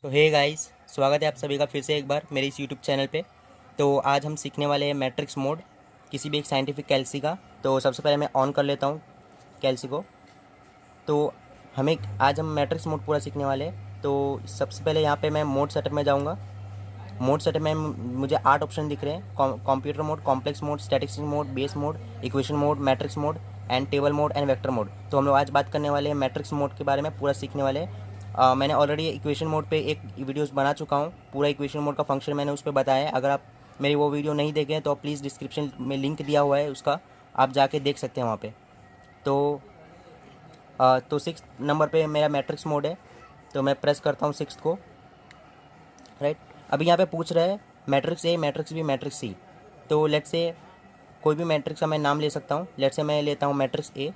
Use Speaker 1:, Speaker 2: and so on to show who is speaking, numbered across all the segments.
Speaker 1: तो hey guys, स्वागत है आप सभी का फिर से एक बार मेरे इस यूट्यूब चैनल पे। तो आज हम सीखने वाले हैं मैट्रिक्स मोड किसी भी एक साइंटिफिक कैल्सी का। तो सबसे पहले मैं ऑन कर लेता हूँ कैल्सी को। तो हमें आज हम मैट्रिक्स मोड पूरा सीखने वाले हैं। तो सबसे पहले यहाँ पे मैं मोड सेटअप में जाऊँगा। मोड सेटअप में मुझे 8 ऑप्शन दिख रहे हैं: computer mode, complex mode, statistics mode, base mode, equation mode, matrix mode and table mode and vector mode. तो हम लोग आज बात करने वाले हैं मैट्रिक्स मोड के बारे में, पूरा सीखने वाले हैं। मैंने ऑलरेडी इक्वेशन मोड पे एक वीडियोस बना चुका हूँ, पूरा इक्वेशन मोड का फंक्शन मैंने उस पर बताया है। अगर आप मेरी वो वीडियो नहीं देखे हैं तो प्लीज़ डिस्क्रिप्शन में लिंक दिया हुआ है उसका, आप जाके देख सकते हैं वहाँ पे। तो 6 नंबर पे मेरा मैट्रिक्स मोड है, तो मैं प्रेस करता हूँ 6 को। राइट, अभी यहाँ पे पूछ रहा है matrix A, matrix B, matrix C. तो लेट्स से कोई भी मैट्रिक्स का मैं नाम ले सकता हूँ। लेट्स से मैं लेता हूँ मैट्रिक्स ए।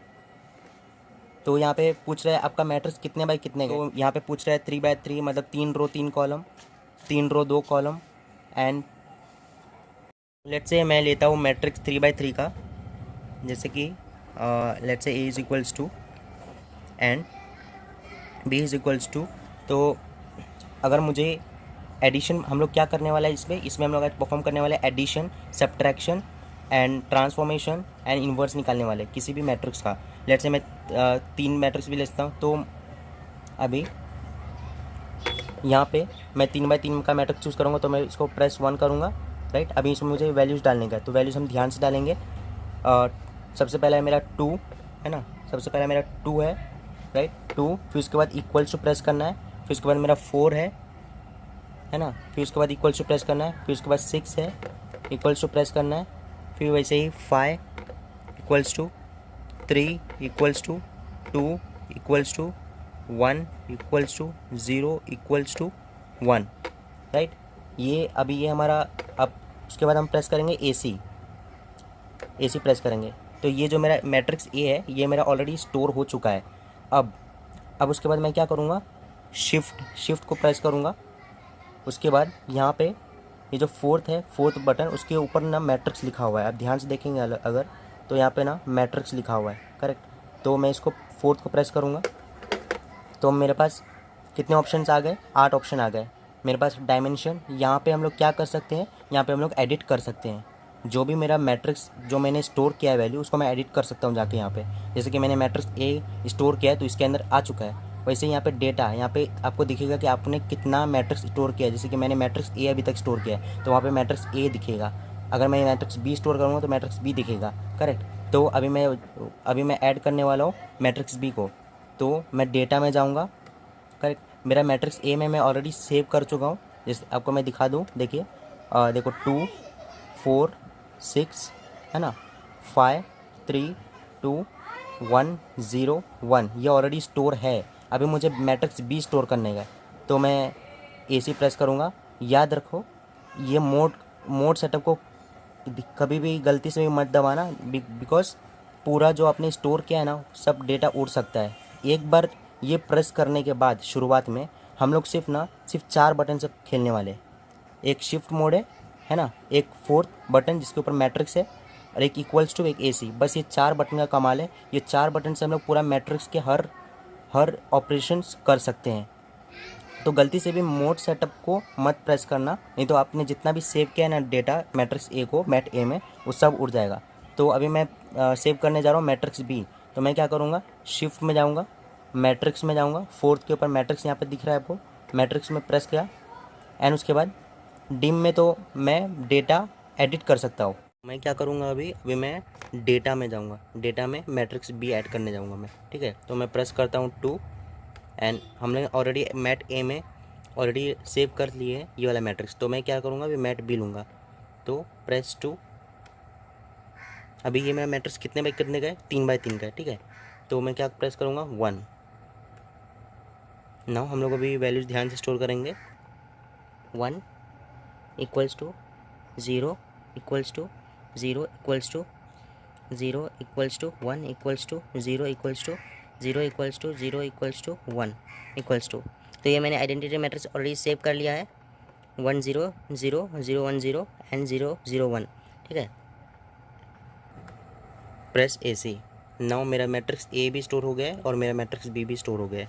Speaker 1: तो यहाँ पे पूछ रहा है आपका मैट्रिक्स कितने बाई कितने का। तो यहाँ पे पूछ रहा है 3 बाई 3, मतलब 3 row 3 column, 3 row 2 column. And let's say मैं लेता हूँ मैट्रिक्स 3 बाई 3 का, जैसे कि let's say A is equals to and B is equals to. तो अगर मुझे एडिशन, हम लोग क्या करने वाला है इसमें हम लोग आज परफॉर्म करने वाले addition, subtraction and transformation and inverse निकालने वाले किसी भी मैट्रिक्स का। लेट्स से मैं 3 मैट्रिक्स भी लेता हूँ। तो अभी यहाँ पे मैं 3 बाई 3 का मैट्रिक्स चूज़ करूँगा, तो मैं इसको प्रेस 1 करूँगा। राइट, अभी इसमें मुझे वैल्यूज़ डालने का है, तो वैल्यूज़ हम ध्यान से डालेंगे। सबसे पहला है मेरा 2, है ना, सबसे पहला मेरा 2 है। राइट, 2, फिर उसके बाद इक्वल्स टू प्रेस करना है। फिर उसके बाद मेरा 4 है ना, फिर उसके बाद इक्वल्स टू प्रेस करना है। फिर उसके बाद 6 है, इक्वल्स टू प्रेस करना है। फिर वैसे ही 5 equals to 3 equals to 2 equals to 1 equals to 0 equals to 1। Right, ये अभी ये हमारा। अब उसके बाद हम प्रेस करेंगे AC प्रेस करेंगे। तो ये जो मेरा मैट्रिक्स ए है ये मेरा ऑलरेडी स्टोर हो चुका है। अब उसके बाद मैं क्या करूँगा, शिफ्ट को प्रेस करूँगा। उसके बाद यहाँ पे ये जो फोर्थ बटन, उसके ऊपर ना मैट्रिक्स लिखा हुआ है। आप ध्यान से देखेंगे अगर, तो यहाँ पे ना मैट्रिक्स लिखा हुआ है, करेक्ट। तो मैं इसको 4 को प्रेस करूँगा। तो मेरे पास कितने ऑप्शंस आ गए, 8 ऑप्शन आ गए मेरे पास। डायमेंशन, यहाँ पे हम लोग क्या कर सकते हैं, यहाँ पे हम लोग एडिट कर सकते हैं। जो भी मेरा मैट्रिक्स जो मैंने स्टोर किया है वैल्यू, उसको मैं एडिट कर सकता हूँ जाके यहाँ पे। जैसे कि मैंने मैट्रिक्स ए स्टोर किया है तो इसके अंदर आ चुका है। वैसे यहाँ पे डेटा, यहाँ पे आपको दिखेगा कि आपने कितना मैट्रिक्स स्टोर किया है। जैसे कि मैंने मैट्रिक्स ए अभी तक स्टोर किया है, तो वहाँ पे मैट्रिक्स ए दिखेगा। अगर मैं मैट्रिक्स बी स्टोर करूँगा तो मैट्रिक्स बी दिखेगा, करेक्ट। तो अभी मैं ऐड करने वाला हूँ मैट्रिक्स बी को। तो मैं डेटा में जाऊँगा, करेक्ट। मेरा मैट्रिक्स ए में मैं ऑलरेडी सेव कर चुका हूँ, जैसे आपको मैं दिखा दूँ। देखिए, देखो 2 4 6, है ना, 5 3 2 1 0 1, ये ऑलरेडी स्टोर है। अभी मुझे मैट्रिक्स बी स्टोर करने का है, तो मैं AC प्रेस करूँगा। याद रखो, ये मोड सेटअप को कभी भी गलती से भी मत दबाना, बिकॉज पूरा जो आपने स्टोर किया है ना, सब डेटा उड़ सकता है। एक बार ये प्रेस करने के बाद शुरुआत में हम लोग सिर्फ 4 बटन से खेलने वाले हैं। एक शिफ्ट मोड है ना, एक फोर्थ बटन जिसके ऊपर मैट्रिक्स है, और एक इक्वल्स टू, एक AC। बस ये 4 बटन का कमाल है। ये 4 बटन से हम लोग पूरा मैट्रिक्स के हर ऑपरेशंस कर सकते हैं। तो गलती से भी मोड सेटअप को मत प्रेस करना, नहीं तो आपने जितना भी सेव किया है ना डेटा मैट्रिक्स ए को, मैट ए में, वो सब उड़ जाएगा। तो अभी मैं सेव करने जा रहा हूँ मैट्रिक्स बी। तो मैं क्या करूँगा, शिफ्ट में जाऊँगा, मैट्रिक्स में जाऊँगा, फोर्थ के ऊपर मैट्रिक्स यहाँ पे दिख रहा है आपको, मैट्रिक्स में प्रेस किया। एंड उसके बाद डिम में तो मैं डेटा एडिट कर सकता हूँ। मैं क्या करूँगा, अभी मैं डेटा में जाऊँगा, डेटा में मैट्रिक्स बी ऐड करने जाऊँगा मैं, ठीक है। तो मैं प्रेस करता हूँ 2, एंड हमने ऑलरेडी मैट ए में ऑलरेडी सेव कर लिए है ये वाला मैट्रिक्स। तो मैं क्या करूँगा, अभी मैट बी लूँगा। तो प्रेस 2। अभी ये मेरा मैट्रिक्स कितने बाई कितने का है, 3 बाई 3 का है, ठीक है। तो मैं क्या प्रेस करूँगा, 1। नाउ हम लोग अभी वैल्यूज़ ध्यान से स्टोर करेंगे। 1 equals to 0 equals to 0 equals to 0 equals to 1 equals to 0 equals to 0 equals to 0 equals to 1 equals to. तो ये मैंने आइडेंटिटी मैट्रिक्स ऑलरेडी सेव कर लिया है, 1 0 0 0 1 0 एंड 0 0 1, ठीक है। Press AC। नाउ मेरा मैट्रिक्स ए भी स्टोर हो गया है और मेरा मैट्रिक्स बी भी स्टोर हो गया है।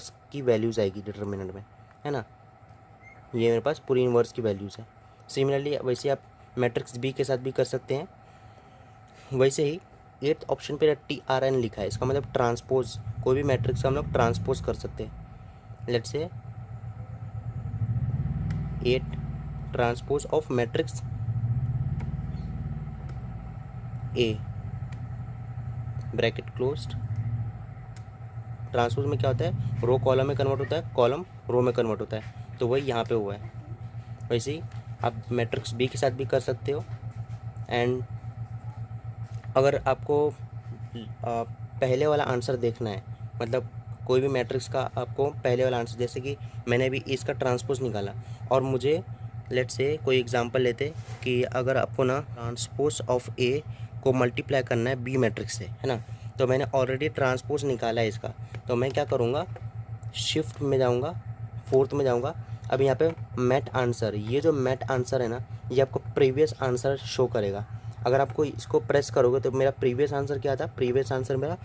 Speaker 1: इन्वर्स की वैल्यूज़ आएगी डिटर्मिनेंट में, है ना। ये मेरे पास पूरी इन्वर्स की वैल्यूज़ है। सिमिलरली वैसे आप मैट्रिक्स बी के साथ भी कर सकते हैं। वैसे ही 8th ऑप्शन पे TRN लिखा है, इसका मतलब ट्रांसपोज, कोई भी मैट्रिक्स का हम लोग ट्रांसपोज कर सकते हैं। Let's say 8 transpose of matrix A, bracket closed. Transpose में क्या होता है, रो कॉलम में कन्वर्ट होता है, कॉलम रो में कन्वर्ट होता है, तो वही यहाँ पे हुआ है। वैसे ही आप मैट्रिक्स बी के साथ भी कर सकते हो। एंड अगर आपको पहले वाला आंसर देखना है, मतलब कोई भी मैट्रिक्स का आपको पहले वाला आंसर, जैसे कि मैंने अभी इसका ट्रांसपोज निकाला और मुझे लेट्स से कोई एग्जांपल लेते कि अगर आपको ना ट्रांसपोज ऑफ ए को मल्टीप्लाई करना है बी मैट्रिक्स से, है ना, तो मैंने ऑलरेडी ट्रांसपोज निकाला है इसका, तो मैं क्या करूँगा, शिफ्ट में जाऊँगा, 4th में जाऊँगा। अब यहाँ पे मैट आंसर, ये जो मैट आंसर है ना, ये आपको प्रीवियस आंसर शो करेगा। अगर आपको इसको प्रेस करोगे तो मेरा प्रीवियस आंसर क्या था, प्रीवियस आंसर मेरा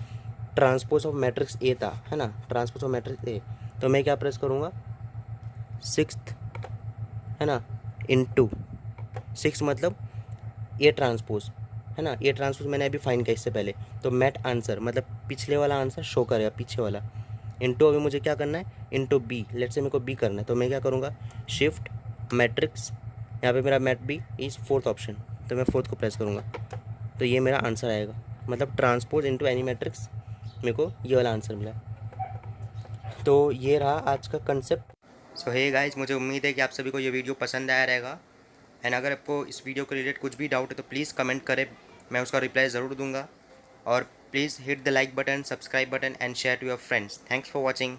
Speaker 1: ट्रांसपोज ऑफ मैट्रिक्स ए था, है ना, ट्रांसपोज ऑफ मैट्रिक्स ए। तो मैं क्या प्रेस करूँगा, 6th, है ना, इनटू 6 मतलब ए ट्रांसपोज, है ना, ए ट्रांसपोज मैंने अभी फाइन किया इससे पहले, तो मैट आंसर मतलब पिछले वाला आंसर शो करेगा, पीछे वाला, इनटू अभी मुझे क्या करना है, इनटू बी, लेट से मेरे को बी करना है, तो मैं क्या करूँगा, शिफ्ट मैट्रिक्स, यहाँ पे मेरा might be is 4th option, तो मैं 4th को प्रेस करूँगा, तो ये मेरा आंसर आएगा, मतलब ट्रांसपोज इनटू एनी मैट्रिक्स, मेरे को ये वाला आंसर मिला। तो ये रहा आज का कंसेप्ट। सो हे गाइस, मुझे उम्मीद है कि आप सभी को ये वीडियो पसंद आया रहेगा। एंड अगर आपको इस वीडियो के रिलेटेड कुछ भी डाउट है तो प्लीज़ कमेंट करें, मैं उसका रिप्लाई ज़रूर दूंगा। और please hit the like button, subscribe button and share to your friends. Thanks for watching.